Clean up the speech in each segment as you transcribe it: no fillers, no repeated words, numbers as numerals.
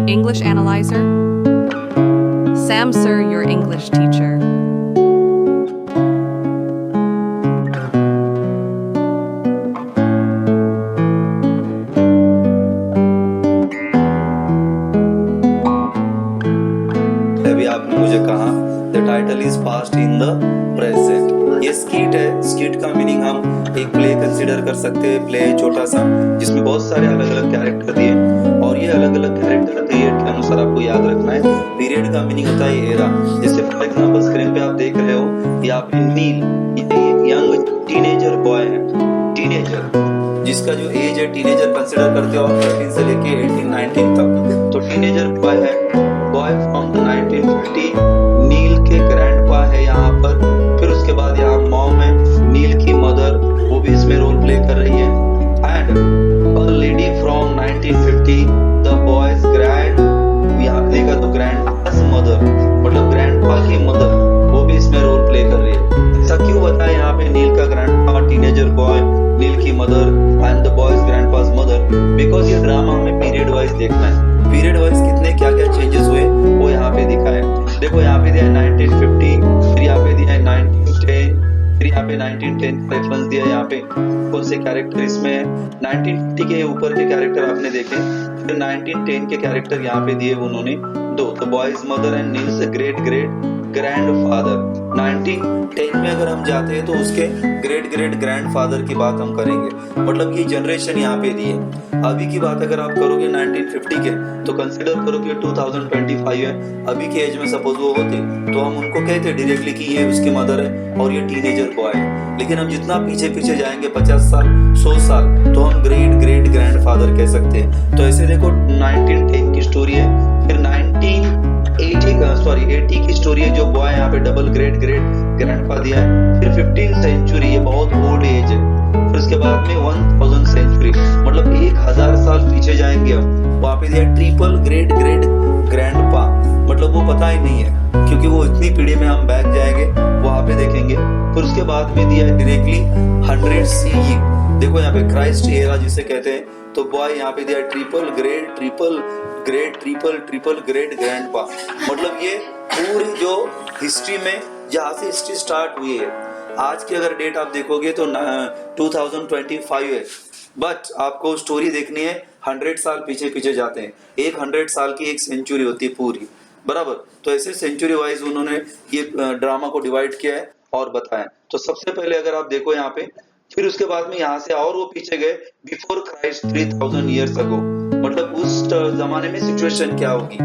English Analyzer. Sam Sir, your English teacher. अभी आपने मुझे कहा the title is past in the present. ये स्किट है। स्किट का मीनिंग हम एक प्ले कंसीडर कर सकते हैं। प्ले छोटा सा जिसमें बहुत सारे अलग अलग कैरेक्टर दिए और ये अलग अलग कैरेक्टर पीरियड के अनुसार आपको याद रखना है। पीरियड का मीनिंग होता है एरा। जैसे फॉर एग्जांपल स्क्रीन पे आप देख रहे हो यहाँ पे नील यंग टीनेजर बॉय है। टीनेजर जिसका जो एज है टीनेजर कंसीडर करते हो आप 13 से लेके 18-19 तक। तो टीनेजर बॉय है। बॉय फ्रॉम 1950 नील के ग्रैंडपा है यहाँ पर। फिर उसके बाद यहाँ मॉम है नील की मदर, वो भी इसमें रोल प्ले कर रही है। And a lady from 1950 the boys grand, यहाँ पे देखा तो ग्रैंडपास मदर मतलब ग्रैंडपा की मदर, वो भी इसमें रोल प्ले कर रही है। ऐसा क्यों बताया यहाँ पे नील का ग्रैंडपा, टीनेजर बॉय, नील की mother and the boys ग्रैंडपास mother? Because ये ड्रामा हमें पीरियड वाइज देखना है। पीरियड वाइज कितने क्या क्या चेंजेस हुए वो यहाँ पे दिखा है। देखो यहाँ पे दिया है 1950, फिर यहाँ पे दिया है 1910, फिर यहाँ पे 1910 रेफरेंस दिया है। यहाँ पे कौन से कैरेक्टर इसमें है? 1950 के ऊपर के कैरेक्टर आपने देखे, फिर 1910 के कैरेक्टर यहाँ पे दिए उन्होंने दो। तो boys mother and Niels great great grandfather. 1910 में अगर हम जाते हैं तो उसके ग्रेट ग्रेट ग्रैंडफादर की बात हम करेंगे। मतलब ये जनरेशन यहाँ पे दी है। अभी की बात अगर आप करोगे 1950 के तो कंसिडर करो कि 2025 है। अभी के एज में सपोज वो होते तो हम उनको कहते डायरेक्टली कि ये उसकी मदर है और ये टीनेजर बॉय है। लेकिन हम जितना पीछे पीछे जाएंगे 50 साल 100 साल तो हम ग्रेट ग्रेट ग्रैंडफादर कह सकते हैं। तो ऐसे देखो 1910 की स्टोरी है, फिर 80 की स्टोरी है जो बॉय यहाँ पे डबल ग्रेट ग्रेट ग्रैंडपा दिया है। फिर 15th सेंचुरी, ये बहुत ओल्ड एज है। फिर उसके बाद में 1000 सेंचुरी मतलब 1000 साल पीछे जाएंगे हम, वहाँ पे दिया ट्रिपल ग्रेट ग्रेट ग्रैंडपा मतलब वो पता ही नहीं है क्योंकि वो इतनी पीढ़ी में हम बैक जाएंगे वहाँ पे देखेंगे। फिर उसके बाद में दिया है डायरेक्टली 100 CE। देखो यहाँ पे क्राइस्ट एरा जिसे कहते हैं। तो बॉय यहाँ पे दिया triple great triple great grandpa मतलब ये पूरी जो हिस्ट्री में जहाँ से हिस्ट्री स्टार्ट हुई है। आज की अगर डेट आप देखोगे तो 2025 है, बट आपको स्टोरी देखनी है 100 साल पीछे पीछे जाते हैं। एक 100 साल की एक सेंचुरी होती है पूरी, बराबर। तो ऐसे सेंचुरी वाइज उन्होंने ये ड्रामा को डिवाइड किया है और बताया। तो सबसे पहले अगर आप देखो यहाँ पे, फिर उसके बाद में यहाँ से और वो पीछे गए बिफोर क्राइस्ट 3000 ईयर्स अगो। मतलब उस जमाने में सिचुएशन क्या होगी,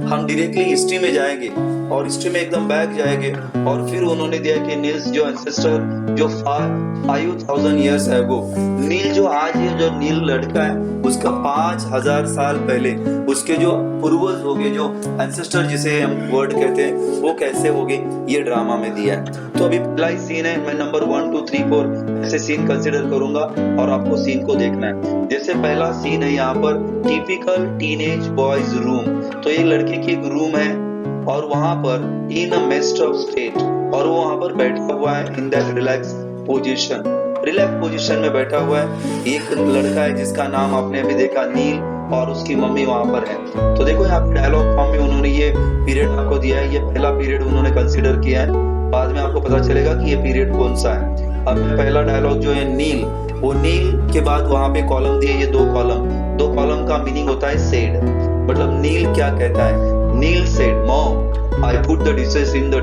हम डायरेक्टली हिस्ट्री में जाएंगे और हिस्ट्री में एकदम बैक जाएंगे। और फिर उन्होंने दिया कि नील्स जो एंसेस्टर जो 5000 ईयर्स अगो, नील जो आज है, जो नील लड़का है उसका 5000 साल पहले उसके जो पूर्वज हो गए, जो एंसेस्टर जिसे हम वर्ड कहते हैं, वो कैसे हो गए ये ड्रामा में दिया है। तो अभी पहला ही सीन है, मैं नंबर 1 2 3 4 ऐसे सीन कंसिडर करूंगा और आपको सीन को देखना है। जैसे पहला सीन है यहाँ पर टिपिकल टीनेज बॉयज रूम। तो ये लड़के की एक रूम है और वहां पर इन अ मेस्ड अप स्टेट, और वो वहां पर बैठा हुआ है इन दैट रिलैक्स पोजीशन में बैठा हुआ है। एक लड़का है जिसका नाम आपने अभी देखा नील, और उसकी मम्मी वहां पर है। तो देखो यहाँ पे डायलॉग फॉर्म में उन्होंने ये पीरियड आपको दिया है। ये पहला पीरियड उन्होंने कंसिडर किया है, बाद में आपको पता चलेगा कि ये पीरियड कौन सा है। अब पहला डायलॉग जो है नील, वो नील के बाद वहां पे कॉलम दिए, ये दो कॉलम का मीनिंग होता है सेड। मतलब नील क्या कहता है, Neel said mom I put the dishes in the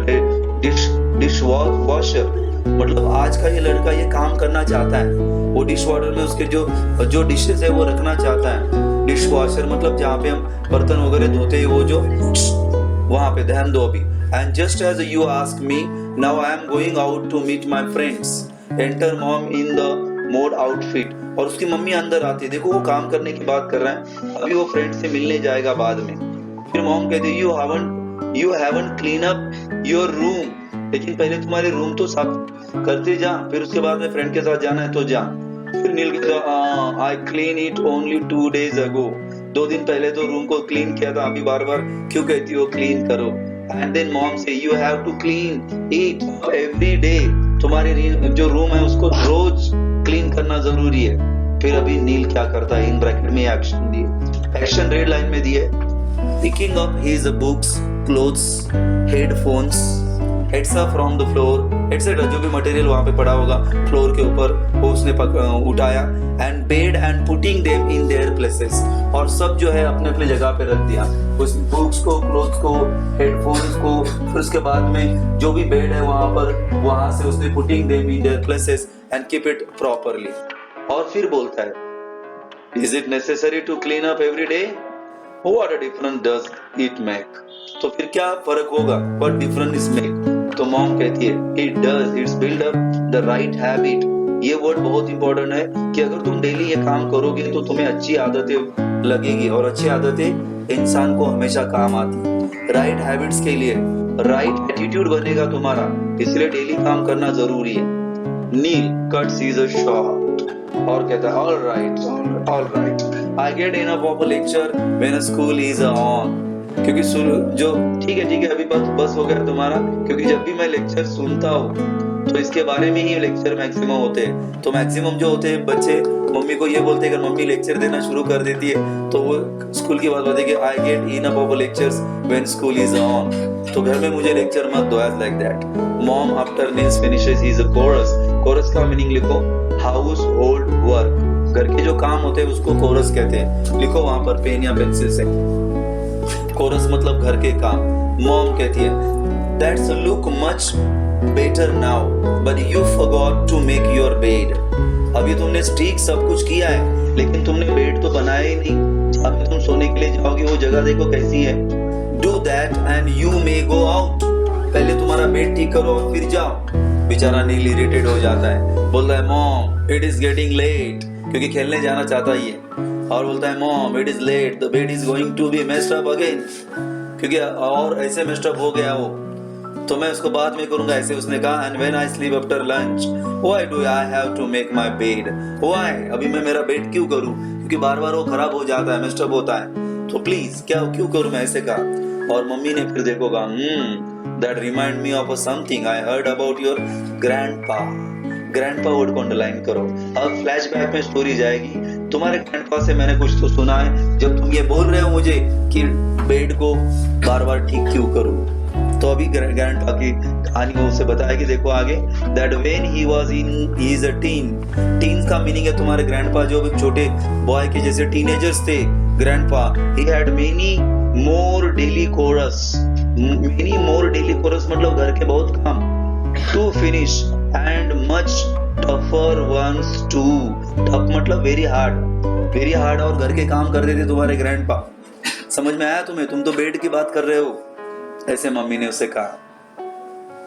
dishwasher. मतलब आज का ये लड़का ये काम करना चाहता है, वो डिश वाटर में उसके जो डिशेस है वो रखना चाहता है। डिश वॉशर मतलब जहाँ पे हम बर्तन वगैरह धोते हैं, वो जो वहां पे ध्यान दो अभी। And just as you ask me now I am going out to meet my friends, enter mom in the mod outfit. और उसकी मम्मी अंदर आती है, देखो वो काम करने की बात कर रहा है, अभी वो फ्रेंड से मिलने जाएगा बाद में। फिर मॉम कहती है you haven't clean up your room, लेकिन पहले तुम्हारे रूम तो साफ करते जा, फिर उसके बाद में फ्रेंड के साथ जाना है तो जा। फिर नील कहता I clean it only 2 days ago, 2 दिन पहले तो रूम को क्लीन किया था, अभी बार बार क्यों कहती हो क्लीन करो। एंड देन मॉम से you have to clean it every day, तुम्हारे जो रूम है उसको रोज क्लीन करना जरूरी है। फिर अभी नील क्या करता है, इन ब्रैकेट में एक्शन दिए, एक्शन रेड लाइन में दिए। picking up his books, clothes, headphones, etc. from the floor, etc. जो भी मटेरियल वहाँ पे पड़ा होगा फ्लोर के ऊपर वो उसने उठाया and bed and putting them in their places, और सब जो है अपने अपने जगह पे रख दिया, उस बुक्स को, क्लोथ्स को, हेडफोन्स को, फिर उसके बाद में जो भी बेड है वहाँ पर वहाँ से उसने putting them in their places and keep it properly, और फिर बोलता है Is it necessary to clean up every day? What a difference does it make? तो फिर क्या फर्क होगा? What difference is make? तो मॉम कहती है It does. It's build up the right habit. ये वर्ड बहुत इंपॉर्टेंट है कि अगर तुम डेली ये काम करोगे तो तुम्हें अच्छी आदतें लगेगी, और अच्छी आदतें इंसान को हमेशा काम आती। राइट हैबिट्स के लिए राइट एटीट्यूड बनेगा तुम्हारा, इसलिए डेली काम करना जरूरी है। नील कट्स हिज शॉर्ट और कहता है all right I get enough of a lecture when school is on, क्योंकि जो ठीक है अभी बस हो गया तुम्हारा, क्योंकि जब भी मैं लेक्चर सुनता हूँ तो इसके बारे में ही लेक्चर मैक्सिमम होते हैं। तो मैक्सिमम जो होते हैं बच्चे मम्मी को ये बोलते हैं अगर मम्मी लेक्चर देना शुरू कर देती है तो वो स्कूल की बात होती है कि I get enough of lectures when school is on, तो घर में मुझे लेक्चर मत दो, as like that. Mom after Neel's finishes his chores, chores का मीनिंग लिखो हाउस होल्ड वर्क, घर के जो काम होते हैं उसको कोरस कहते हैं, लिखो वहां पर पेन या पेंसिल से, कोरस मतलब घर के काम। मॉम कहती है that's look much better now but you forgot to make your bed, अभी तुमने ठीक सब कुछ किया है लेकिन तुमने बेड तो बनाया ही नहीं, अभी तुम सोने के लिए जाओगे वो जगह देखो कैसी है। Do that and you may go out, पहले तुम्हारा बेड ठीक करो फिर जाओ। बेचारा नील इरिटेट हो जाता है, बोलता है mom it is getting late, क्योंकि खेलने जाना चाहता ही है, और बोलता है mom it is late the bed is going to be messed up again, क्योंकि और ऐसे मेस्ड अप हो गया वो तो मैं उसको बाद में करूंगा, ऐसे उसने कहा। And when I sleep after lunch why do I have to make my bed, why अभी मैं मेरा बेड क्यों करूं, क्योंकि बार बार वो खराब हो जाता है, मेस्ड अप होता है, तो प्लीज क्या क्यों करूं मैं, ऐसे कहा। और मम्मी ने फिर देखो कहा that remind me of something I heard about your grandpa, grandpa word को अंडरलाइन करो। अब फ्लैशबैक में स्टोरी जाएगी, तुम्हारे ग्रैंडपा से मैंने कुछ तो सुना है, जब तुम ये बोल रहे हो मुझे कि बेड को बार बार ठीक क्यों करूं, तो अभी ग्रैंडपा की कहानी को उसे बताया कि देखो आगे that when he was in he is a tin, tin का मीनिंग है तुम्हारे ग्रैंडपा जो एक छोटे बॉय के जैसे टीनेजर्स थे grandpa, he had many more daily chores, many more daily chores मतलब घर के बहुत काम, to finish and much tougher ones too, tough मतलब वेरी हार्ड और घर के काम कर रहे थे तुम्हारे ग्रैंडपा। समझ में आया तुम्हें, तुम तो बेड की बात कर रहे हो, ऐसे मम्मी ने उसे कहा।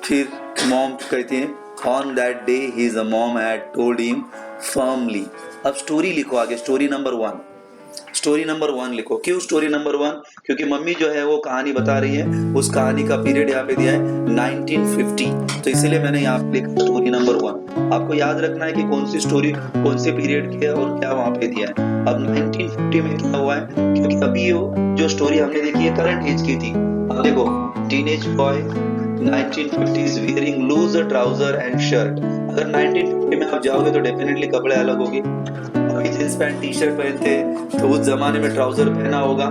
फिर मॉम कहती है on that day his mom had told him firmly. अब स्टोरी लिखो आगे, स्टोरी नंबर 1 लिखो। क्यों स्टोरी नंबर 1? क्योंकि मम्मी जो है वो कहानी बता रही है, उस कहानी का पीरियड यहाँ पे दिया है 1950, तो इसीलिए मैंने यहाँ पे लिखा स्टोरी नंबर 1। आपको याद रखना है कि कौन सी स्टोरी कौन से पीरियड की है और क्या वहाँ पे दिया है। अब 1950 में क्या हुआ है, क्योंकि अभी जो स्टोरी हमने देखी है करंट एज की थी। अब देखो teenage boy 1950s wearing loose trouser and shirt, अगर 1950 में आप जाओगे तो डेफिनेटली कपड़े अलग होंगे। अभी जींस पैंट टी शर्ट पहनते तो उस जमाने में ट्राउजर पहना होगा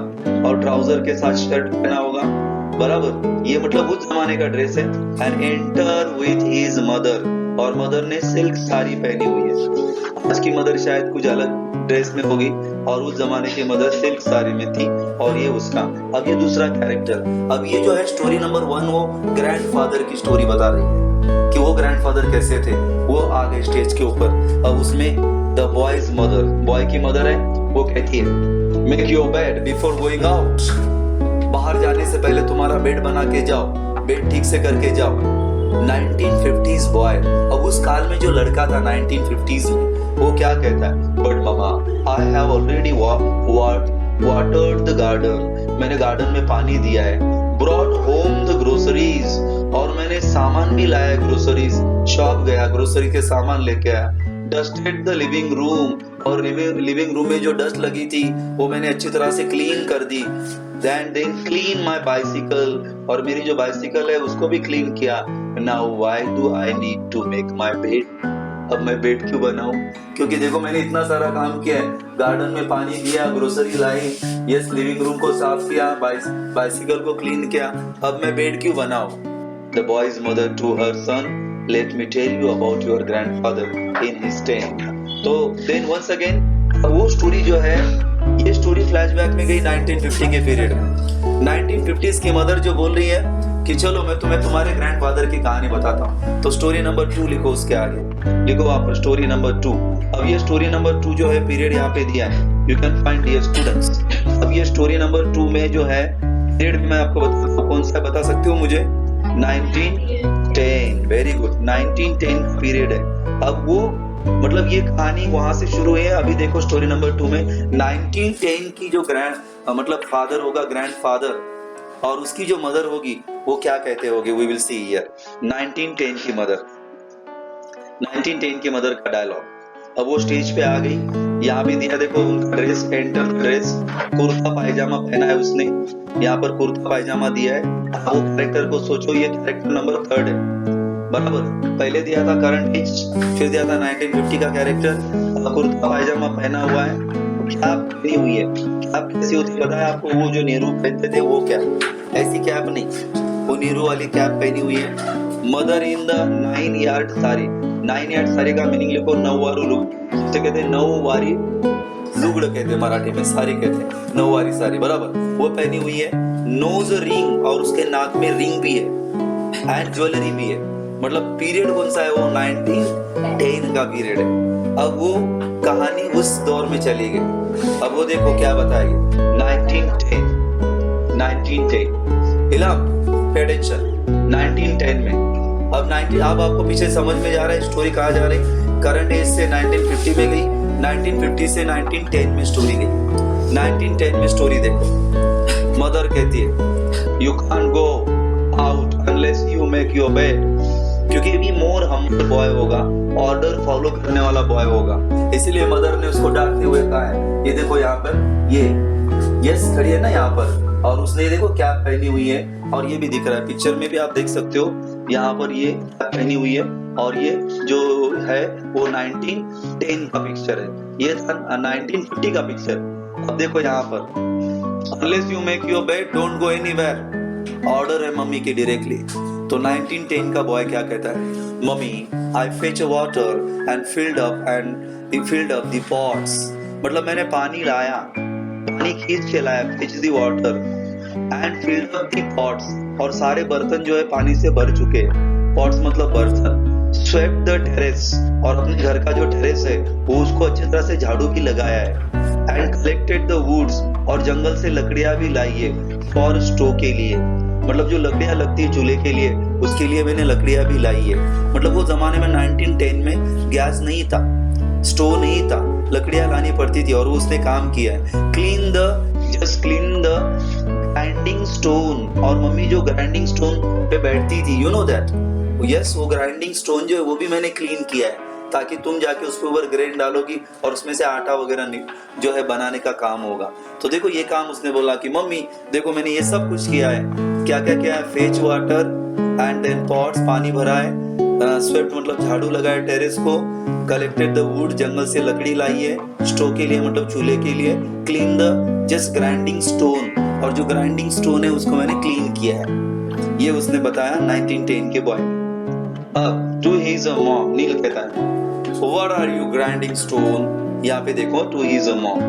और ट्राउजर के साथ शर्ट पहना होगा, बराबर, ये मतलब उस जमाने का ड्रेस है। And enter with his mother, और मदर ने सिल्क साड़ी पहनी हुई है। आज की मदर शायद कुछ अलग ड्रेस में होगी और उस जमाने की मदर सिल्क साड़ी में थी, और ये उसका। अब ये दूसरा कैरेक्टर, अब ये जो है स्टोरी नंबर 1 वो ग्रैंडफादर की स्टोरी बता रही है कि वो ग्रैंडफादर कैसे थे। वो आ गए स्टेज के ऊपर। अब उसमें द बॉयज मदर, बॉय की मदर है, वो कहती है make your bed before going out, बाहर जाने से पहले तुम्हारा बेड बना के जाओ, बेड ठीक से करके जाओ। 1950s बॉय, अब उस काल में जो लड़का था 1950s में, वो क्या कहता है, but mama I have already watered the garden, मैंने गार्डन में पानी दिया है, ब्रॉट होम द ग्रोसरीज, और मैंने सामान भी लाया, ग्रोसरीज, शॉप गया, ग्रोसरी के सामान लेके आया, डस्टेड द लिविंग रूम, और लिविंग रूम में जो डस्ट लगी थी वो मैंने अच्छी तरह से क्लीन कर दी, देन क्लीन माई बाइसिकल, और मेरी जो बाइसिकल है उसको भी क्लीन किया। Now why do I need to make my bed, अब मैं बेड क्यों बनाऊं? क्योंकि देखो मैंने इतना सारा काम किया है, गार्डन में पानी दिया, ग्रोसरी लाई, यस लिविंग रूम को साफ किया, बाइसिकल को क्लीन किया, अब मैं बेड क्यों बनाऊं? The boy's mother to her son, let me tell you about your grandfather in his tent. तो then once again वो स्टोरी जो है, ये स्टोरी फ्लैशबैक में गई 1950 के पीरियड में। 1950s की मदर जो बोल रही है कि चलो मैं तुम्हें तुम्हारे ग्रैंडफादर की कहानी बताता हूँ, तो स्टोरी नंबर 2 लिखो, उसके आगे लिखो आप स्टोरी नंबर 2। अब ये स्टोरी नंबर 2 जो है पीरियड यहाँ पे दिया है, you can find dear students. अब ये स्टोरी नंबर 2 में जो है पीरियड मैं आपको बताता हूँ, कौन सा बता सकते हो मुझे? 1910, वेरी गुड, 1910 पीरियड है। अब वो मतलब ये कहानी वहां से शुरू हुई है। अभी देखो स्टोरी नंबर 2 में 1910 की जो मतलब फादर होगा, ग्रैंडफादर, और उसकी जो मदर होगी वो क्या कहते होगे, वी विल सी हियर। 1910 की मदर, 1910 की मदर का डायलॉग। अब वो स्टेज पे आ गई, यहाँ भी दिया देखो उनका ड्रेस, एंटर ड्रेस, कुर्ता पायजामा पहना है उसने, यहाँ पर कुर्ता पायजामा दिया है। वो कैरेक्टर को सोचो, ये कैरेक्टर नंबर 3 है, बराबर। पहले दिया था करंट एज, फिर दिया था 1950 का कैरेक्टर, कुर्ता पायजामा पहना हुआ है, कैप पहनी हुई है। कैप कैसी होती है पता है आपको? वो जो नेहरू पहनते थे वो कैप, ऐसी कैप नहीं, वो नेहरू वाली कैप पहनी हुई है। Mother in the 9 yard sari, 9 yard sari का मीनिंग लिखो, नौवारू लुग, जिसे कहते हैं नौवारी लुगड़ कहते हैं मराठी में, साड़ी कहते हैं, नौवारी साड़ी, बराबर। वो पहनी हुई है, नोज रिंग, और उसके नाक में रिंग भी है, एंड ज्वेलरी भी है। मतलब पीरियड कौन सा है? वो 1910 का पीरियड है। अब वो कहानी उस दौर में चली गई। अब वो देखो क्या बताएगी, 1910, 1910 में अब 90, अब आपको पीछे समझ में जा रहा है स्टोरी कहाँ जा रही। करंट एज से 1950 में गई, 1950 से 1910 में स्टोरी गई। 1910 में स्टोरी देखो, मदर कहती है you can't go out unless you make your bed, क्योंकि भी मोर हम्बल बॉय होगा, ऑर्डर फॉलो करने वाला बॉय होगा, इसलिए मदर ने उसको डांटते हुए कहा है। ये देखो यहाँ पर ये यस खड़ी है ना यहाँ पर, और उसने देखो कैप पहनी हुई है, और ये भी दिख रहा है पिक्चर में भी आप देख सकते हो, यहाँ पर ये कैप पहनी हुई है, और ये जो है वो 1910 का पिक्चर है, ये था 1950 का पिक्चर। अब देखो यहाँ पर unless you make your bed don't go anywhere, order है मम्मी की डायरेक्टली। तो 1910 का बॉय क्या कहता है, mummy I fetch water and filled up the pots, मतलब मैंने पानी लाया, पानी खींच के लाया, fetch the water and filled up the pots, और सारे बर्तन जो है पानी से भर चुके हैं, पॉट्स मतलब बर्तन। स्वेप्ट द टेरेस, और अपने घर का जो टेरेस है वो उसको अच्छी तरह से झाड़ू भी लगाया है। एंड कलेक्टेड द वुड्स, और जंगल से लकड़ियां भी लाई है, फॉर स्टोव के लिए, मतलब जो लकड़ियां लगती है चूल्हे के लिए, उसके लिए मैंने लकड़ियां भी लाई है। मतलब वो जमाने में 1910 में गैस नहीं था, स्टोव नहीं था, लकड़ियां लानी पड़ती थी, और उसने काम किया है। क्लीन द ग्राइंडिंग स्टोन, और मम्मी जो ग्राइंडिंग स्टोन पे बैठती थी, यू नो दैट, यस वो ग्राइंडिंग स्टोन जो है वो भी मैंने क्लीन किया है, ताकि तुम जाके उसके ऊपर ग्रेन डालोगी और उसमें से आटा वगैरह जो है बनाने का काम होगा। तो देखो ये काम उसने बोला कि मम्मी देखो मैंने ये सब कुछ किया है, क्या क्या किया है, fetch water and then pots, पानी भरा है, स्वेप्ट मतलब झाड़ू लगाया टेरेस को, कलेक्टेड द वुड, जंगल से लकड़ी लाई है स्टोव के लिए, मतलब चूल्हे के लिए, clean the just grinding stone, और जो ग्राइंडिंग स्टोन है उसको मैंने क्लीन किया है, ये उसने बताया 1910 के बॉय। अब टू हिज मॉम, नील कहता है what are you grinding stone, यहाँ पे देखो to his mom,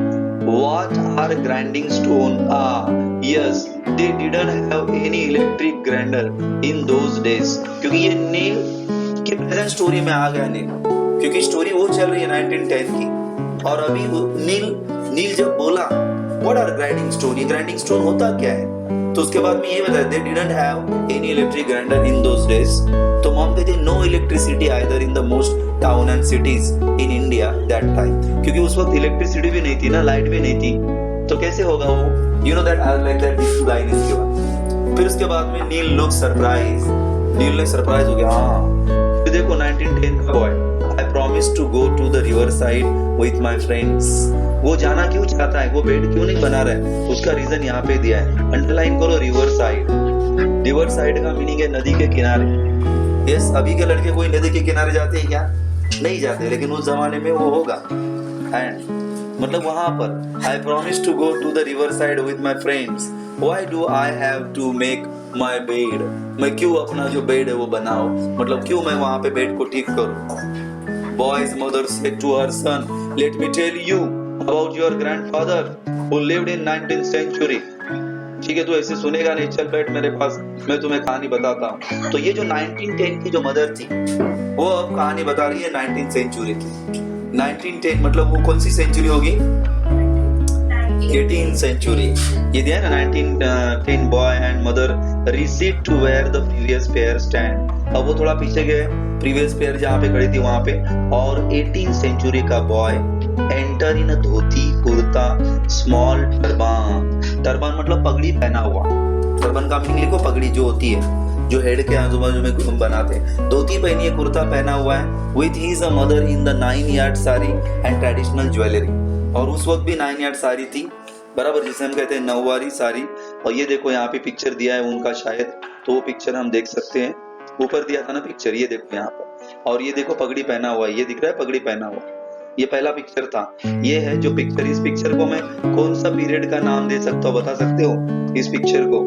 what are grinding stone, yes they didn't have any electric grinder in those days, क्योंकि ये नील के प्रेजेंट स्टोरी में आ गया नील, क्योंकि स्टोरी वो चल रही है 1910 की, और अभी नील जब बोला व्हाट आर ग्राइंडिंग स्टोन, ये ग्राइंडिंग स्टोन होता क्या है, तो उसके बाद में ये बताया they didn't have any electric grinder in those days. तो मॉम कहती no electricity either in the most town and cities in India that time, क्योंकि उस वक्त इलेक्ट्रिसिटी भी नहीं थी ना, लाइट भी नहीं थी, तो कैसे होगा वो, you know that I like that this line इसके बाद। फिर उसके बाद में नील लुक सरप्राइज, नील ने सरप्राइज हो गया, हाँ। फिर देखो 1910 का boy, I promise to go to the river side with my friends, वो जाना क्यों चाहता है, वो बेड क्यों नहीं बना रहा है, उसका रीजन यहाँ पे दिया है, अंडरलाइन करो रिवर साइड। रिवर साइड का मीनिंग है नदी के किनारे। यस अभी के लड़के कोई नदी के किनारे जाते हैं क्या? नहीं जाते, लेकिन उस जमाने में वो होगा। एंड मतलब वहां पर I promise to go to the river side with my friends, why do I have to make my bed, मैं क्यों अपना जो बेड है वो बनाऊं, मतलब क्यों मैं वहां पे बेड को ठीक करूं। Boy's mother said to her son, let me tell you about your grandfather who lived in 19th century. ठीक है, तो ऐसे सुनेगा नहीं, चल बैठ मेरे पास, मैं तुम्हें कहानी बताता हूँ। तो ये जो 1910 की जो मदर थी वो अब कहानी बता रही है 19th सेंचुरी की। 1910 मतलब वो कौन सी सेंचुरी होगी? 18th century. ये दिया है ना 1910 boy and mother recede to where the previous pair stand. अब वो थोड़ा पीछे गए, प्रीवियस पेयर जहाँ पे खड़ी थी वहां पे, और 18th सेंचुरी का boy enter in dhoti kurta small turban. Turban मतलब पगड़ी पहना हुआ। टर्बान का मीनिंग लिखो, पगड़ी जो होती है, जो हेड के आजू बाजू में बनाते हैं। धोती पहनी है, कुर्ता पहना हुआ है, with his mother in the 9 yard sari and traditional jewellery. और उस वक्त भी 9 यार्ड साड़ी थी, बराबर, जिसे हम कहते हैं 9वारी साड़ी। और ये देखो यहाँ पे पिक्चर दिया है उनका, शायद तो वो पिक्चर हम देख सकते हैं, ऊपर दिया था ना पिक्चर, ये देखो यहाँ पर। और ये देखो पगड़ी पहना हुआ है, ये दिख रहा है पगड़ी पहना हुआ, ये पहला पिक्चर था। ये है जो पिक्चर, इस पिक्चर को मैं कौन सा पीरियड का नाम दे सकता हूँ, बता सकते हो इस पिक्चर को?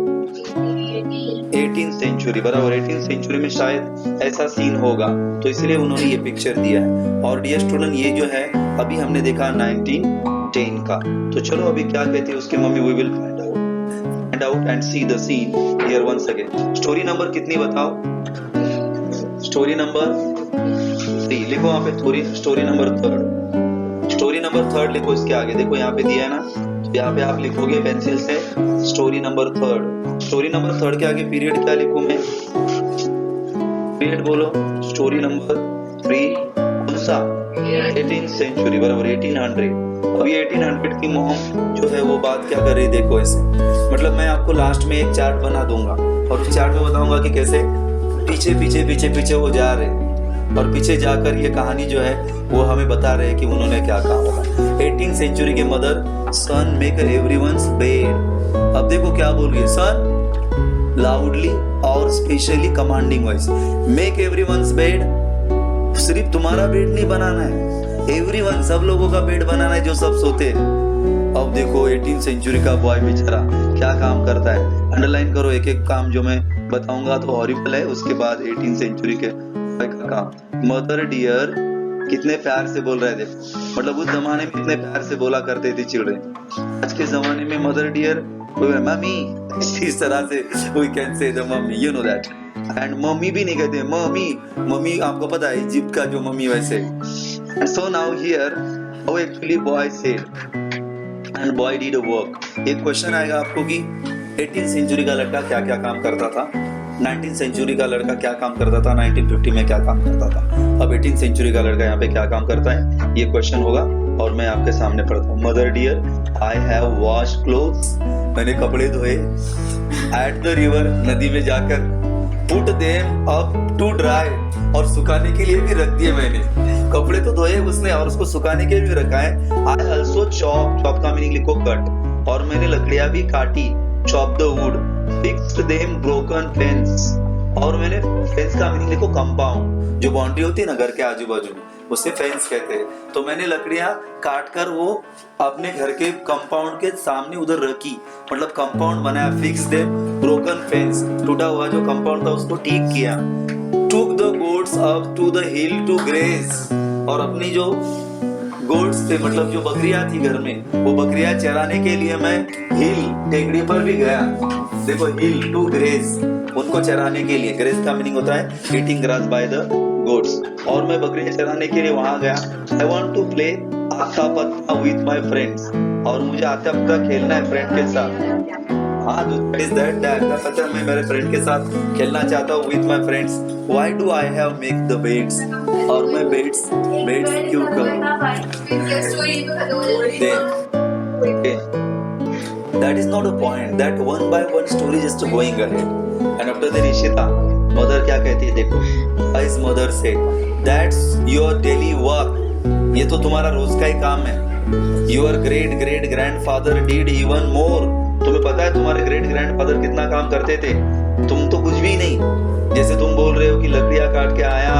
18th सेंचुरी, बराबर। 18th सेंचुरी में शायद ऐसा सीन होगा, तो इसलिए उन्होंने ये पिक्चर दिया है। और डियर स्टूडेंट, ये जो है अभी हमने देखा 1910 का। तो चलो अभी क्या कहती है उसकी mummy, we will find out and see the scene here once again. Story number कितनी बताओ? स्टोरी नंबर 3 लिखो वहां पे, स्टोरी नंबर 3। स्टोरी नंबर 3 लिखो, इसके आगे देखो यहाँ पे दिया है ना, तो यहाँ पे आप लिखोगे पेंसिल से स्टोरी नंबर 3। स्टोरी नंबर 3 के आगे पीरियड क्या लिखूं मैं? पीरियड बोलो। स्टोरी नंबर 3 कौन सा? 18th सेंचुरी, बराबर, 1800। अभी 1800 की मॉम जो है वो बात क्या कर रही, देखो ऐसे, मतलब मैं आपको लास्ट में एक चार्ट बना दूंगा और उस चार्ट में बताऊंगा कि कैसे पीछे पीछे पीछे पीछे वो जा रहे हैं, और पीछे जाकर ये कहानी जो है वो हमें बता रहे हैं कि उन्होंने क्या कहा होगा। 18th सेंचुरी के मदर, सन मेक एवरीवन्स बेड। अब देखो क्या बोल रही है, सन लाउडली और specially commanding voice, make everyone's bed. सिर्फ तुम्हारा बेड नहीं बनाना है, एवरीवन, सब लोगों का बेड बनाना है जो सब सोते हैं। अब देखो 18th सेंचुरी का बॉय बेचारा क्या काम करता है। अंडरलाइन करो एक एक काम जो मैं बताऊंगा तो हॉरिबल है, उसके बाद 18th सेंचुरी के बॉय का काम। मदर डियर, कितने प्यार से बोल रहे थे, मतलब उस जमाने में कितने प्यार से बोला करते थे चिल्ड्रन। आज के जमाने में मदर डियर, मम्मी, इस तरह से we can say the mummy, you know that. And mummy भी नहीं कहते, मम्मी, मम्मी आपको पता है इजिप्ट का जो मम्मी वैसे। And so now here how actually boy said and boy did a work. एक क्वेश्चन आएगा आपको कि 18th सेंचुरी का लड़का क्या क्या काम करता था, 19th सेंचुरी का लड़का क्या काम करता था, 1950 में क्या काम करता था, अब 18th सेंचुरी का लड़का यहाँ पे क्या काम करता है, ये क्वेश्चन होगा और मैं आपके सामने पढ़ता हूँ। Mother dear, I have wash clothes, मैंने कपड़े धोए, एट द रिवर, नदी में जाकर, put them up to dry, और सुखाने के लिए भी रख दिए मैंने। कपड़े तो धोए उसने और उसको सुखाने के लिए भी रखा है। आई ऑल्सो चॉप, चॉप का मीनिंग लिखो कट, और मैंने लकड़ियां भी काटी, chop the wood, fixed them broken fence, और मैंने फेंस का मीनिंग लिखो कंपाउंड, जो बाउंड्री होती है ना घर के आजू बाजू में, उसे फेंस कहते हैं। तो मैंने लकड़ियां काट कर वो अपने घर के कंपाउंड के सामने उधर रखी, मतलब कंपाउंड बनाया। फिक्स देम ब्रोकन फेंस, टूटा हुआ जो कंपाउंड था उसको ठीक किया। Took the goats up to the hill to graze, और अपनी जो गोट्स थे, मतलब जो बकरियां थी घर में, वो बकरियां चराने के लिए मैं हिल, टेकड़ी पर भी गया। देखो हिल टू ग्रेस, उनको चराने के लिए, ग्रेस का मीनिंग होता है eating grass by the goats, और मैं बकरियां चराने के लिए वहां गया। आई वांट टू प्ले आता पत्ता विथ माय फ्रेंड्स, और मुझे आता पत्ता खेलना है फ्रेंड के साथ। हाँ, इज दैट पता, मैं मेरे फ्रेंड के साथ खेलना चाहता हूँ with my friends. Why do I have make the beds, और मैं बेड्स क्यों करूं? That is not a point. That one by one story just going ahead. And after the Nishita, mother क्या कहती है देखो. His mother said, that's your daily work. ये तो तुम्हारा रोज का ही काम है. Your great great grandfather did even more. तुम्हें पता है तुम्हारे ग्रेट ग्रैंडफादर कितना काम करते थे? तुम तो कुछ भी नहीं। जैसे तुम बोल रहे हो कि लकड़ियां काट के आया,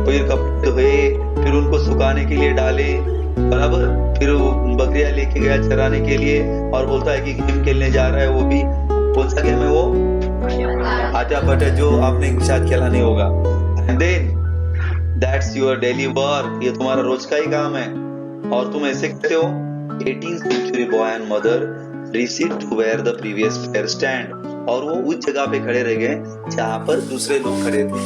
फिर कपड़े धोए, फिर उनको सुखाने के लिए डाले, बराबर, फिर वो बकरियां लेके गया चराने के लिए और बोलता है कि गेम खेलने जा रहा है। वो भी कौन सा गेम है वो? आटा पटा, जो आपने शायद खेला नहीं होगा। And then that's your daily work, ये तुम्हारा रोज का ही काम है। और तुम ऐसे कहते हो 18th century boy and mother recede to where the previous pair stand, और वो उस जगह पे खड़े रह गए जहाँ पर दूसरे लोग खड़े थे।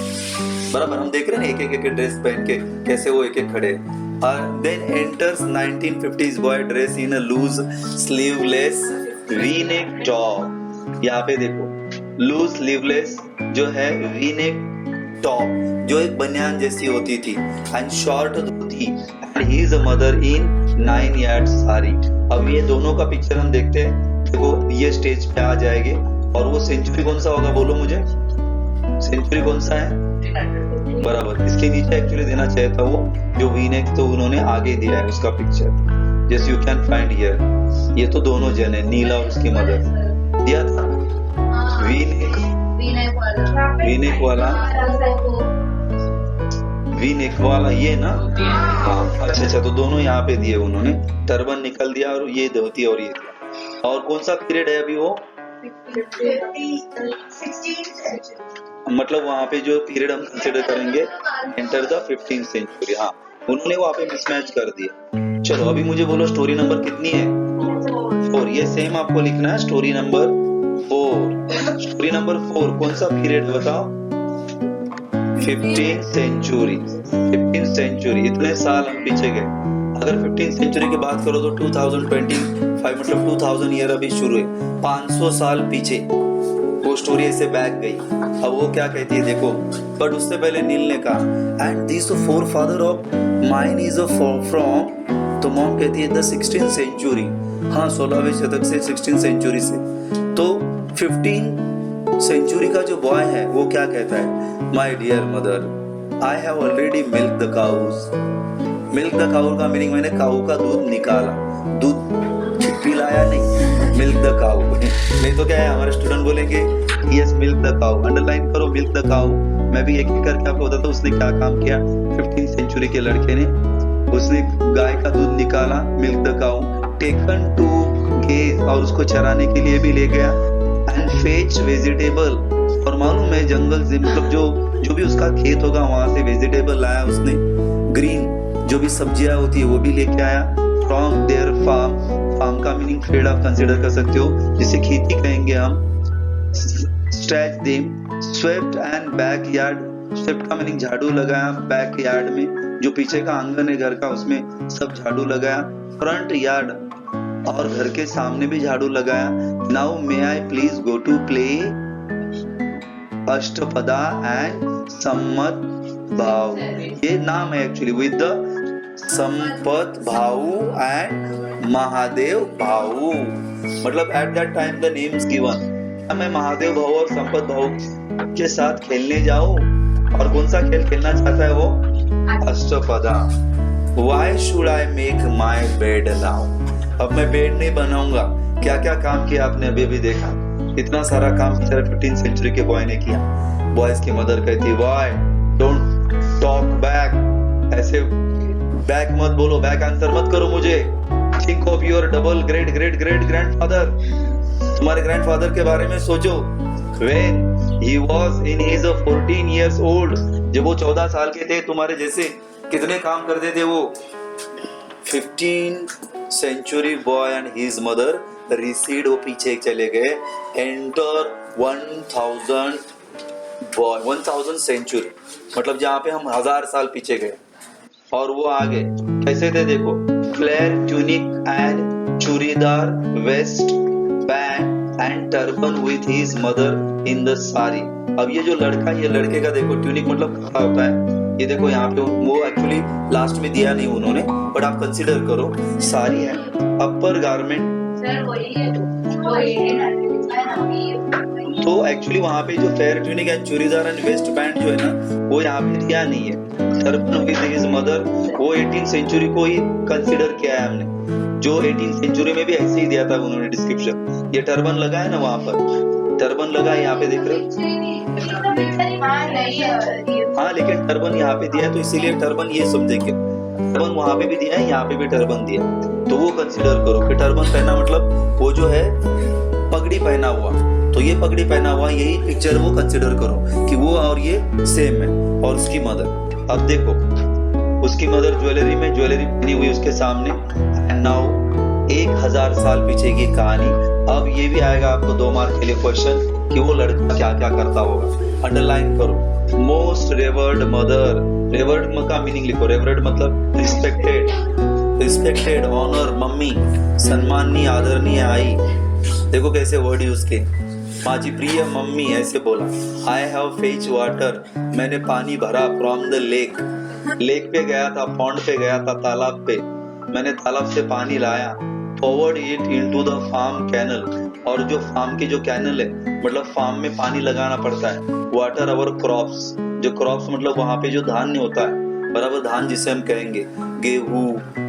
बराबर, हम देख रहे हैं एक एक ड्रेस पहन के कैसे वो एक एक खड़े। Then enters 1950s boy dress in a loose sleeveless V-neck top। यहाँ पे देखो लूज स्लीवलेस जो है V-neck टॉप, जो एक बनियान जैसी होती थी, and short dhoti, and he is a mother in 9 yard sari. अब ये दोनों का पिक्चर हम देखते हैं। देखो ये स्टेज पे आ जाएंगे और वो सेंचुरी कौन सा होगा, बोलो मुझे, सेंचुरी कौन सा है? बराबर, इसके नीचे एक्चुअली देना चाहिए था वो जो वी-नेक, तो उन्होंने आगे दिया है उसका पिक्चर, जैसे यू कैन फाइंड हियर। ये तो दोनों जन है, नीला और उसकी मदर दिया था। वी-नेक वाला ये ना, हाँ अच्छा, तो दोनों यहाँ पे दिए उन्होंने। टर्बन निकल दिया और ये धोती और ये दिया। और कौन सा पीरियड है अभी वो? 16th century। मतलब वहाँ पे जो पीरियड हम कंसिडर करेंगे एंटर द 15th सेंचुरी। हाँ, उन्होंने वहाँ पे मिसमैच कर दिया। चलो अभी मुझे बोलो स्टोरी नंबर कितनी है? 4। ये सेम आपको लिखना है, स्टोरी नंबर 4। स्टोरी नंबर 4 कौन सा पीरियड बताओ? 15th century. 15th सेंचुरी, इतने साल हम पीछे गए। अगर 15th सेंचुरी की बात करो तो 2025 मतलब 2000 ईयर अभी शुरू है, 500 साल पीछे वो स्टोरी ऐसे बैक गई। अब वो क्या कहती है देखो, बट उससे पहले नील ने कहा and this four father of mine is a from, तो मॉम कहती है द 16th सेंचुरी। हाँ, 16वीं शतक से, 16th सेंचुरी से। तो 15th सेंचुरी का जो बॉय है वो क्या कहता है, my dear mother I have already milk the cows. Milk the cow का मीनिंग मैंने काऊ का दूध निकाला, दूध पिलाया नहीं, मिल्क द काउ। नहीं तो क्या है, हमारे स्टूडेंट बोलेंगे yes milk the cow, underline करो मिल्क द काउ। मैं भी एक एक करके आपको बताता हूँ उसने क्या काम किया। 15th सेंचुरी के लड़के ने, उसने गाय का दूध निकाला, milk the cow, taken to graze, और उसको चराने के लिए भी ले गया, एंड फेच वेजिटेबल, और मालूम है जंगल से, मतलब जो भी उसका खेत होगा वहां से वेजिटेबल लाया उसने, ग्रीन जो भी सब्जियां होती है वो भी लेके आया, फ्रॉम देयर फार्म। फार्म का मीनिंग फील्ड आप कंसिडर कर सकते हो, जिसे खेती कहेंगे हम। Stretch them, swept and backyard, swept का मीनिंग झाड़ू लगाया, बैकयार्ड में जो पीछे का आंगन है घर का उसमें सब झाड़ू लगाया, फ्रंट यार्ड और घर के सामने भी झाड़ू लगाया। Now may I please go to play Ashtapada and सम्मत भाव, ये नाम है एक्चुअली, विद द संपत भाऊ एंड महादेव भाऊ, मतलब at that time the names given. मैं महादेव भाऊ और संपत भाऊ के साथ खेलने जाऊं, और कौन सा खेल खेलना चाहता है वो? अष्टपदा। Why should I make my bed now? अब मैं बेड नहीं बनाऊंगा। क्या क्या काम किया आपने अभी अभी देखा, इतना सारा काम 15th सेंचुरी के बॉय ने किया। बॉयज की मदर कहती why don't talk back, ऐसे बैक मत बोलो, बैक आंसर मत करो मुझे। Think of your double great great great grandfather, तुम्हारे ग्रैंडफादर के बारे में सोचो। When he was in his 14 years old, जब वो 14 साल के थे, तुम्हारे जैसे कितने काम करते थे वो। 15th century boy and his mother recede, वो पीछे चले गए। Enter 1000 boy, 1000 century, मतलब जहाँ पे हम 1000 साल पीछे गए। और वो आगे कैसे थे देखो, flare tunic and churidar waist band and turban with his mother in the sari. अब ये जो लड़का, ये लड़के का देखो, ट्यूनिक मतलब कपड़ा होता है, ये देखो यहाँ पे वो एक्चुअली लास्ट में दिया नहीं उन्होंने, बट आप कंसीडर करो साड़ी है, अपर गारमेंट। तो एक्चुअली वहाँ पे जो fair tunic and churidar and waste band जो है ना, वो यहाँ पे दिया नहीं है। टर्बन विद हिज मदर, वो 18th सेंचुरी को ही कंसीडर किया है हमने। जो 18th सेंचुरी में भी ऐसे ही दिया था उन्होंने डिस्क्रिप्शन। ये टर्बन लगा है ना वहां पर, टर्बन लगा है यहाँ पे देख रहे हो। हाँ लेकिन टर्बन यहाँ पे दिया है तो इसीलिए टर्बन ये समझेंगे, टर्बन वहां पे भी दिया है, यहाँ पे भी टर्बन दिया है, तो वो कंसिडर करो कि टर्बन पहना मतलब वो जो है पगड़ी पहना हुआ, तो ये पगड़ी पहना हुआ, यही पिक्चर वो कंसिडर करो कि वो और ये सेम है। और उसकी मदर, अब देखो उसकी मदर ज्वेलरी में ज्वेलरी पहनी हुई उसके सामने। एंड नाउ 1000 साल पीछे की कहानी। अब ये भी आएगा आपको 2 मार्क के लिए क्वेश्चन कि वो लड़का क्या क्या करता होगा। अंडरलाइन करो, मोस्ट रेवर्ड मदर, रेवर्ड का मीनिंग लिखो, रेवर्ड मतलब रिस्पेक्टेड, रिस्पेक्टेड, ऑनर मम्मी, सम्माननीय आदरणीय आई। देखो कैसे वर्ड यूज के, माझी प्रिय मम्मी ऐसे बोला। आई हैव फेच वाटर, मैंने पानी भरा फ्रॉम द लेक, लेक पे गया था, पॉन्ड पे गया था, तालाब पे, मैंने तालाब से पानी लाया। Forward it into the farm canal, और जो फार्म की जो कैनल है मतलब फार्म में पानी लगाना पड़ता है। वाटर अवर क्रॉप्स, जो क्रॉप्स मतलब वहां पे जो धान्य होता है, बराबर धान जिसे हम कहेंगे, गेहूं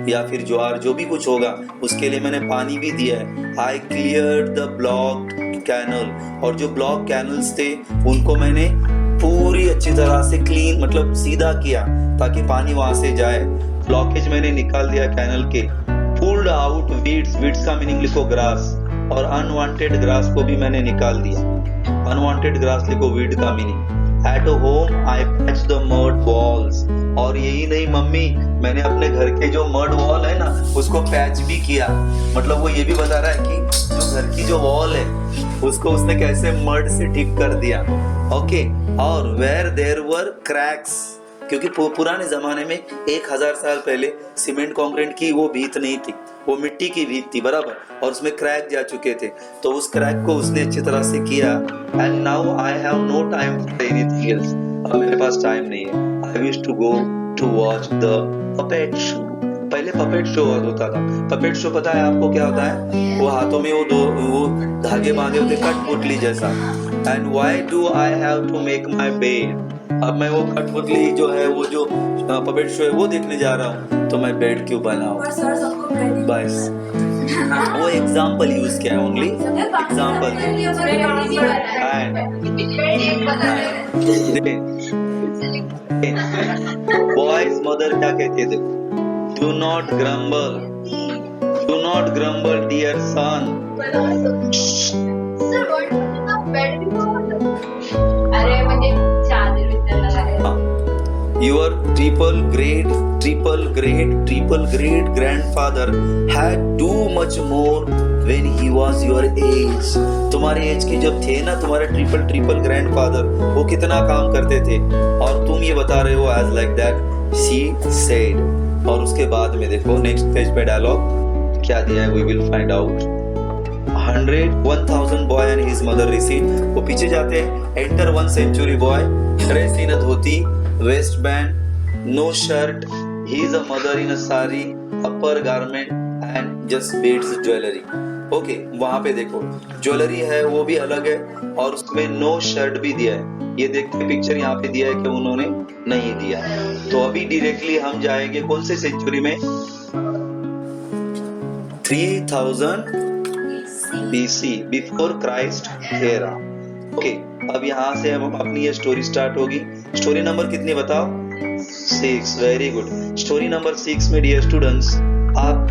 या फिर ज्वार जो भी कुछ होगा, उसके लिए मैंने पानी भी दिया है। I clear the block canal, और जो ब्लॉक कैनल्स थे उनको मैंने पूरी अच्छी तरह से क्लीन मतलब सीधा किया ताकि पानी वहां से जाए। ब्लॉकेज मैंने निकाल दिया कैनल के। पुल्ड आउट वीड्स, वीड्स का मीनिंग लिखो ग्रास, और अनवांटेड ग्रास को भी मैंने निकाल दिया। अनवांटेड ग्रास लिखो वीड का meaning. At home I patch the mud walls, और यही नहीं मम्मी, मैंने अपने घर के जो मड वॉल है ना उसको पैच भी किया। मतलब वो ये भी बता रहा है कि जो घर की जो वॉल है उसको उसने कैसे मड से ठीक कर दिया। ओके, और वेयर देयर वर क्रैक्स, क्योंकि पुराने जमाने में 1000 साल पहले सीमेंट कंक्रीट की वो भीत नहीं थी, वो मिट्टी की भीत थी बराबर, और उसमें क्रैक जा चुके थे, तो उस क्रैक को उसने अच्छी तरह से किया। And now I have no time for anything else, अब मेरे पास टाइम नहीं है। I wish to go to watch the puppet show. पहले पपेट शो होता था। पपेट शो पता है आपको क्या होता है? वो हाथों में वो धागे बांधे होते कठपुतली जैसा। And why do I have to make my bed, अब मैं वो कठपुतली जो है वो जो पपेट शो है वो देखने जा रहा हूँ, तो मैं बेड क्यों बनाऊं? बस वो एग्जाम्पल यूज किया है, ओनली एग्जाम्पल। बॉयज मदर क्या कहती है देखो, do not grumble, do not grumble dear son. Your triple great grandfather had too much more when he was your age. तुम्हारे एज के जब थे ना तुम्हारे ट्रिपल ग्रैंडफादर, वो कितना काम करते थे, और तुम ये बता रहे हो as like that she said। और उसके बाद में देखो नेक्स्ट पेज पे डायलॉग क्या दिया है, we will find out। 1000 boy and his mother received, वो पीछे जाते हैं। Enter 1 century boy dressed in a dhoti, waistband, no shirt, he is a mother in a sari, upper garment and just beads jewelry। Okay, वहां पे देखो jewellery है वो भी अलग है, और उसमें नो शर्ट भी दिया है। ये देखते पिक्चर यहाँ पे दिया है कि उन्होंने नहीं दिया। तो अभी डायरेक्टली हम जाएंगे कौन से सेंचुरी में? 3000 BC, before Christ era. Okay, अब यहाँ से हम अपनी ये स्टोरी स्टार्ट होगी। स्टोरी नंबर कितनी बताओ? 6। Very good. स्टोरी नंबर 6 में डियर स्टूडेंट्स आप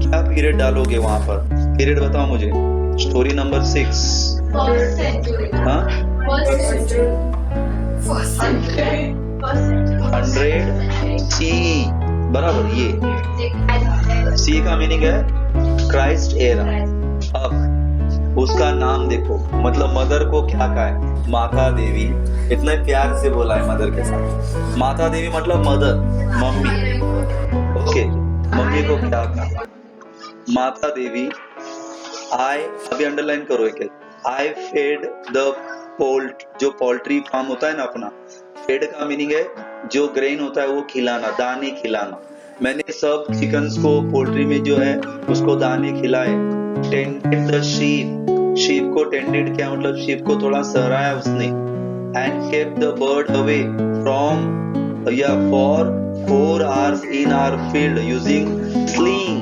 क्या पीरियड डालोगे वहां पर? पीरियड बताओ मुझे। स्टोरी नंबर 6 हाँ 100 C बराबर। ये C का मीनिंग है क्राइस्ट एरा। अब उसका नाम देखो, मतलब मदर को क्या कहा है? माता देवी। इतना प्यार से बोला है मदर के साथ। माता देवी मतलब मदर, मम्मी। ओके, मम्मी को क्या कहा? माता देवी। आई, अभी अंडरलाइन करो एक, आई फेड द पोल्ट, जो पोल्ट्री फार्म होता है ना अपना, फेड का मीनिंग है जो ग्रेन होता है वो खिलाना, दाने खिलाना। मैंने सब चिकन्स को पोल्ट्री में जो है उसको दाने खिलाए। टेंडेड द शीप, शीप को टेंडेड किया मतलब शीप को थोड़ा सहराया उसने। And kept the bird away from या for 4 hours in our field using sling।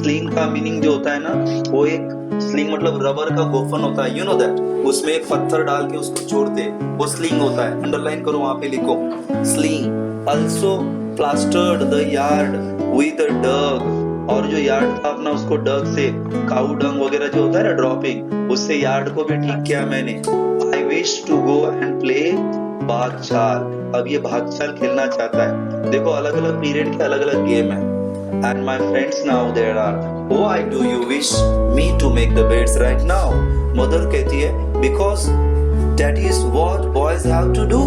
Sling का मीनिंग जो होता है ना, वो एक स्लिंग मतलब रबर का गोफन होता है, यू नो दैट, उसमें एक पत्थर डाल के उसको छोड़ते, वो स्लिंग होता है। अंडरलाइन करो, वहां पे लिखो sling. Also plastered the yard with dung, और जो यार्ड था अपना उसको डग से, काऊ डंग वगैरह जो होता है ना ड्रॉपिंग, उससे यार्ड को भी ठीक किया मैंने। I wish to go and play Bhagchal, अब ये भागचाल खेलना चाहता है। देखो अलग अलग पीरियड के अलग अलग गेम है। And my friends now there are, why do you wish me to make the beds right now? Mother कहती है because that is what boys have to do.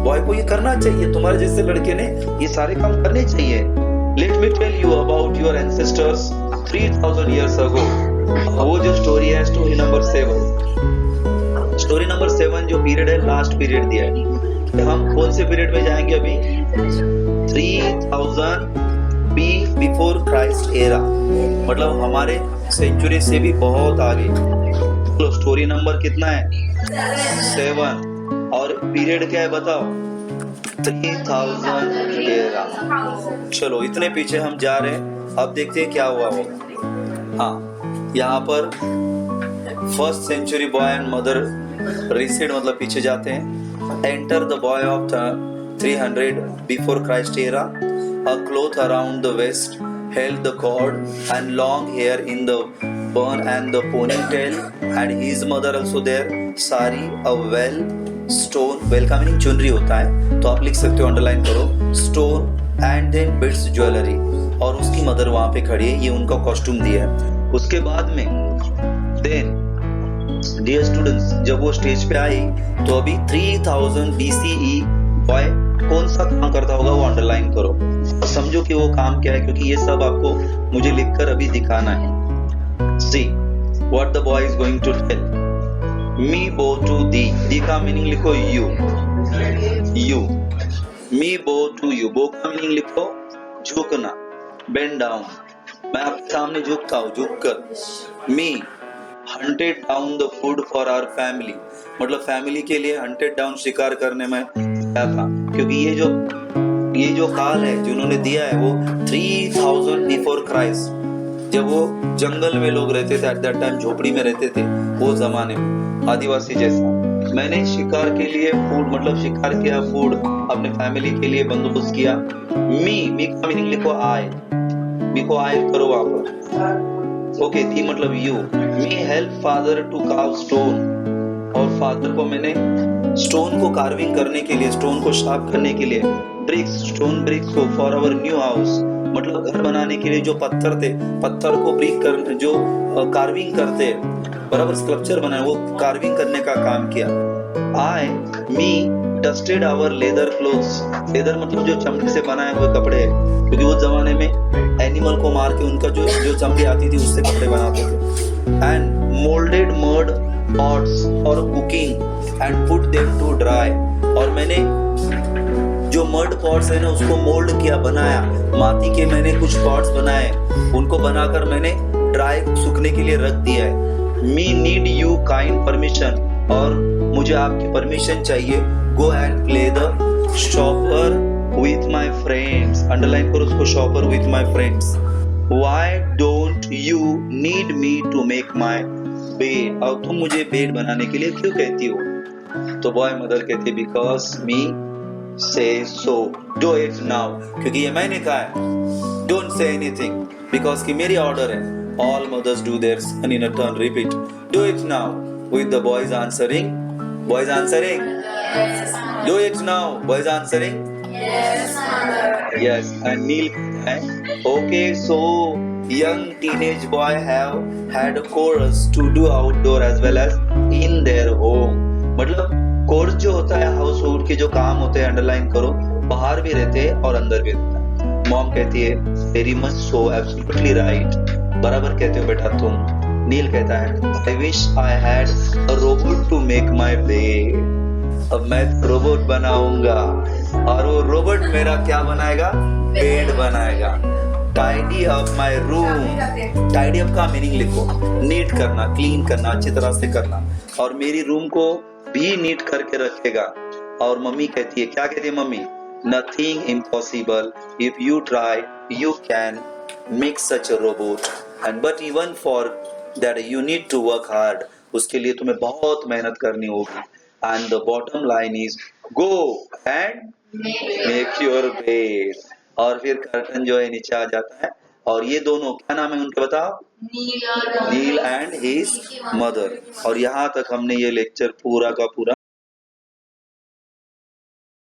Boy को ये करना चाहिए, तुम्हारे जैसे लड़के ने ये सारे काम करने चाहिए। Let me tell you about your ancestors 3000 years ago. वो जो स्टोरी है, स्टोरी नंबर 7। स्टोरी नंबर 7 जो पीरियड है, लास्ट पीरियड दिया है। हम कौन से पीरियड में जाएंगे अभी? 3000 बिफोर क्राइस्ट एरा, मतलब हमारे सेंचुरी से भी बहुत आगे। तो स्टोरी नंबर कितना है? 7। और पीरियड क्या है बताओ? 3000 एरा। चलो इतने पीछे हम जा रहे हैं, अब देखते हैं क्या हुआ होगा। हाँ, यहाँ पर first century boy and mother recede, मतलब पीछे जाते हैं। Enter the boy of 300 before Christ era, a cloth around the waist held the cord, and long hair in the bun and the ponytail, and his mother also there, sari, a well, stone, well का meaning चुनरी होता है, तो आप लिख सकते हो, underline करो, stone and then bits jewelry, और उसकी मदर वहां पे खड़ी है, ये उनका कॉस्ट्यूम दिया है। उसके बाद में then dear students, जब वो स्टेज पे आई तो अभी 3000 BCE बॉय कौन सा काम करता होगा वो अंडरलाइन करो और समझो कि वो काम क्या है, क्योंकि ये सब आपको मुझे लिखकर अभी दिखाना है। See what the boy is going to tell, me bow to दी का मीनिंग लिखो you, me bow to you, बो का मीनिंग लिखो झुकना, बेंड डाउन, मैं आपके सामने झुकता हूँ, झुककर। Me hunted down the food for our family, मतलब फैमिली के लिए हंटेड डाउन शिकार करने में क्या था, क्योंकि ये जो काल है जो उन्होंने दिया है वो 3000 बिफोर क्राइस्ट, जब वो जंगल में लोग रहते थे, एट दैट टाइम झोपड़ी में रहते थे, वो जमाने में आदिवासी जैसा। मैंने शिकार के लिए फूड, मतलब शिकार किया, फूड अपने फैमिली के लिए बंदोबस्त किया। मी का मीनिंग लिखो आई, मी को आई करो वहां पर, ओके। दी मतलब you. Me help father to carve stone, और फादर को मैंने स्टोन को कार्विंग करने के लिए, स्टोन को शार्प करने के लिए, ब्रिक्स, स्टोन ब्रिक्स को फॉर आवर न्यू हाउस, मतलब घर बनाने के लिए जो पत्थर थे, पत्थर को ब्रिक कर, जो कार्विंग करते बराबर स्कल्पचर बनाए, वो कार्विंग करने का काम किया। I me dusted our leather clothes, leather मतलब जो चमड़े से बनाए हुए कपड़े, क्योंकि वो जमाने में एनिमल को मार के उनका जो चमड़ी आती थी उससे कपड़े बनाते थे। And moulded mud pots for cooking and put them to dry, और मैंने जो मड पॉट्स है ना उसको मोल्ड किया, बनाया, माटी के मैंने कुछ पॉट्स बनाए, उनको बनाकर मैंने ड्राई सूखने के लिए रख दिया है। Me need you kind permission, और मुझे आपकी परमिशन चाहिए। Go and play the shopper with my friends, underline करो उसको, shopper with my friends. Why don't you need me to make my bed, और तुम मुझे बेड बनाने के लिए क्यों कहती हो? तो बॉय मदर कहती है बिकॉज मी से सो, डू इट नाउ, क्योंकि ये मैंने कहा है। डोंट से एनीथिंग, बिकॉज की मेरी ऑर्डर है। All mothers do their son in a turn, repeat, do it now, with the boys answering, boys answering, do it now, boys answering, yes, and Neil okay, so young teenage boy have had a chorus to do outdoor as well as in their home, मतलब course जो होता है house hold के जो काम होते हैं, underline करो, बाहर भी रहते हैं और अंदर भी रहता है। मॉम कहती है very much so, absolutely right, बराबर कहते हो बेटा तुम। नील कहता है I wish I had a robot to make my bed, अब मैं रोबोट बनाऊंगा और वो रोबोट मेरा क्या बनाएगा? बेड बनाएगा। Tidy up my room, tidy up का मीनिंग लिखो, नीट करना, क्लीन करना, अच्छी तरह से करना, और मेरी रूम को भी नीट करके रखेगा। और मम्मी कहती है, क्या कहती है mummy? Nothing impossible, if you try you can make such a robot. And but even for that you need to work hard, उसके लिए तुम्हें बहुत मेहनत करनी होगी। And the bottom line is go and make your bed. और फिर curtain जो है नीचे आ जाता है, और ये दोनों क्या नाम है उनके बताओ? नील एंड हिज मदर। और यहाँ तक हमने ये लेक्चर पूरा का पूरा